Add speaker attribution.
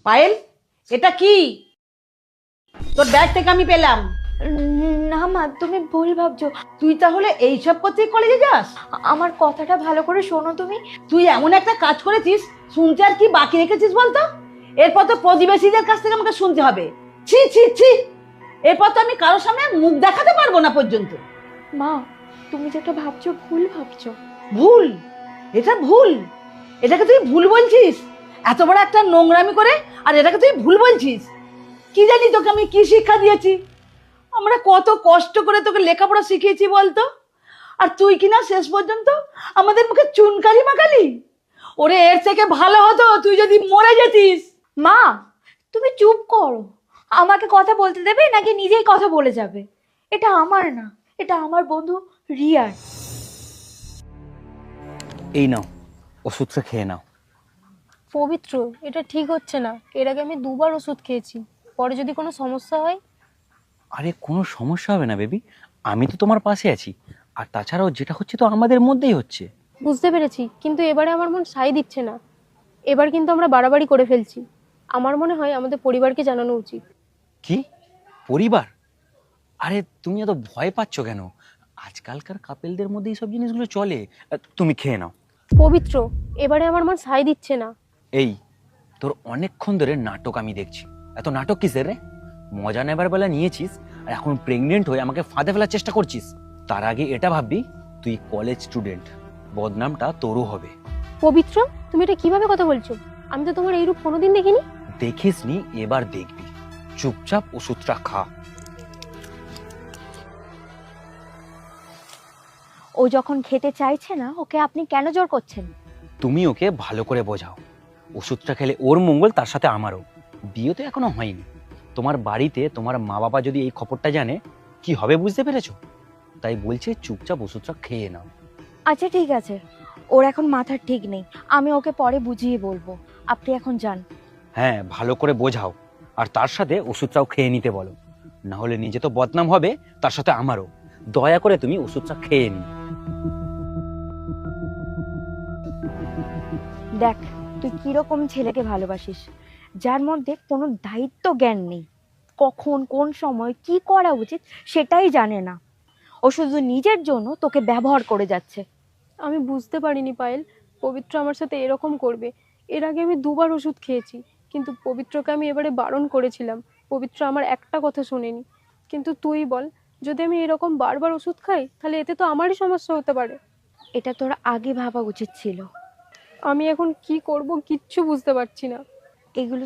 Speaker 1: পায়েল, এটা কি? তোর ব্যাগ থেকে আমি পেলাম।
Speaker 2: না মা, তুমি ভুল ভাবছো।
Speaker 1: তুই তাহলে এইসব করতেই কলেজে যাস?
Speaker 2: আমার কথাটা ভালো করে শোনো তুমি।
Speaker 1: তুই এমন একটা কাজ করেছিস, শুনতে আর কি বাকি রেখেছিস বলতো? এরপর তো প্রতিবেশীদের কাছ থেকে আমাকে শুনতে হবে। ছি ছি ছি, এরপর তো আমি কারোর সামনে মুখ দেখাতে পারবো না পর্যন্ত।
Speaker 2: মা, তুমি যেটা ভাবছো ভুল ভাবছো।
Speaker 1: ভুল? এটা ভুল? এটাকে তুই ভুল বলছিস? এত বড় একটা নোংরামি করে আর এটাকে তুই ভুল বলছিস? কি জানি তোকে আমি কি শিক্ষা দিয়েছি? আমরা কত কষ্ট করে তোকে লেখাপড়া শিখিয়েছি বলতো, আর তুই কিনা শেষ পর্যন্ত আমাদের মুখে চুনকারি মাখালি। ওরে, এর থেকে ভালো হতো তুই যদি মরে যেতিস।
Speaker 2: মা, তুমি চুপ করো। আমাকে কথা বলতে দেবে নাকি নিজেই কথা বলে যাবে? এটা আমার না, এটা আমার বন্ধু রিয়ার।
Speaker 3: এই নাও, ওষুধটা খেয়ে নাও।
Speaker 4: পবিত্র, এটা ঠিক হচ্ছে না। এর আগে আমি দুবার ওষুধ খেয়েছি। পরে যদি কোনো সমস্যা হয়?
Speaker 3: আরে কোনো সমস্যা হবে না বেবি, আমি তো তোমার পাশে আছি। আর তাছাড়াও যেটা হচ্ছে তো আমাদের মধ্যেই হচ্ছে।
Speaker 4: বুঝতে পেরেছি, কিন্তু এবারে আমার মন সায় দিচ্ছে না। এবার কিন্তু আমরা বাড়াবাড়ি করে ফেলছি। আমার মনে হয় আমাদের পরিবারকে জানানো উচিত।
Speaker 3: কি? পরিবার? আরে তুমি এত ভয় পাচ্ছ কেন? আজকালকার কাপেলদের মধ্যে এইসব জিনিসগুলো চলে। তুমি খেয়ে নাও।
Speaker 4: পবিত্র, এবারে আমার মন সায় দিচ্ছে না।
Speaker 3: এই, তোর অনেকক্ষণ ধরে নাটক আমি দেখছি। এত নাটক কিসের রে? মজা নেবার বেলা নিয়েছিস, আর এখন প্রেগনেন্ট হয়ে আমাকে ফাঁদে ফেলার চেষ্টা করছিস। তার আগে এটা ভাববি, তুই কলেজ স্টুডেন্ট, বদনামটা তোরও হবে।
Speaker 4: পবিত্র, তুমি এটা কিভাবে কথা বলছো? আমি তো তোমার এই রূপ কোনোদিন দেখিনি।
Speaker 3: দেখিসনি, এবার দেখবি। চুপচাপ ওষুধটা খা।
Speaker 2: ও যখন খেতে চাইছে না, ওকে আপনি কেন জোর করছেন?
Speaker 3: তুমি ওকে ভালো করে বোঝাও। ওষুধটা খেলে ওর মঙ্গল, তার সাথে আমারও। বিয়ে তো এখনো হয়নি। তোমার বাড়িতে তোমার মা বাবা যদি এই খবরটা জানে, কি হবে বুঝতে পেরেছো? তাই বলছে চুপচাপ ওষুধটা খেয়ে নাও।
Speaker 2: আচ্ছা ঠিক আছে, ওর এখন মাথার ঠিক নেই, আমি ওকে পরে বুঝিয়ে বলবো। আপনি এখন যান।
Speaker 3: হ্যাঁ, ভালো করে বোঝাও। আর তার সাথে ওষুধটাও খেয়ে নিতে বলো। না হলে নিজে তো বদনাম হবে, তার সাথে আমারও। দয়া করে তুমি ওষুধটা খেয়ে নি।
Speaker 2: দেখ, তুই কিরকম ছেলেকে ভালোবাসিস, যার মধ্যে কোনো দায়িত্ব জ্ঞান নেই। কখন কোন সময় কি করা উচিত সেটাই জানে না। ও শুধু নিজের জন্য তোকে ব্যবহার করে যাচ্ছে।
Speaker 4: আমি বুঝতে পারিনি পায়েল, পবিত্র আমার সাথে এরকম করবে। এর আগে আমি দুবার ওষুধ খেয়েছি, কিন্তু পবিত্রকে আমি এবারে বারণ করেছিলাম। পবিত্র আমার একটা কথা শোনেনি। কিন্তু তুই বল, যদি আমি এরকম বারবার ওষুধ খাই, তাহলে এতে তো আমারই সমস্যা হতে পারে।
Speaker 2: এটা তোর আগে ভাবা উচিত ছিল।
Speaker 4: আমি এখন কি করব কিচ্ছু বুঝতে পারছি না।
Speaker 2: এগুলো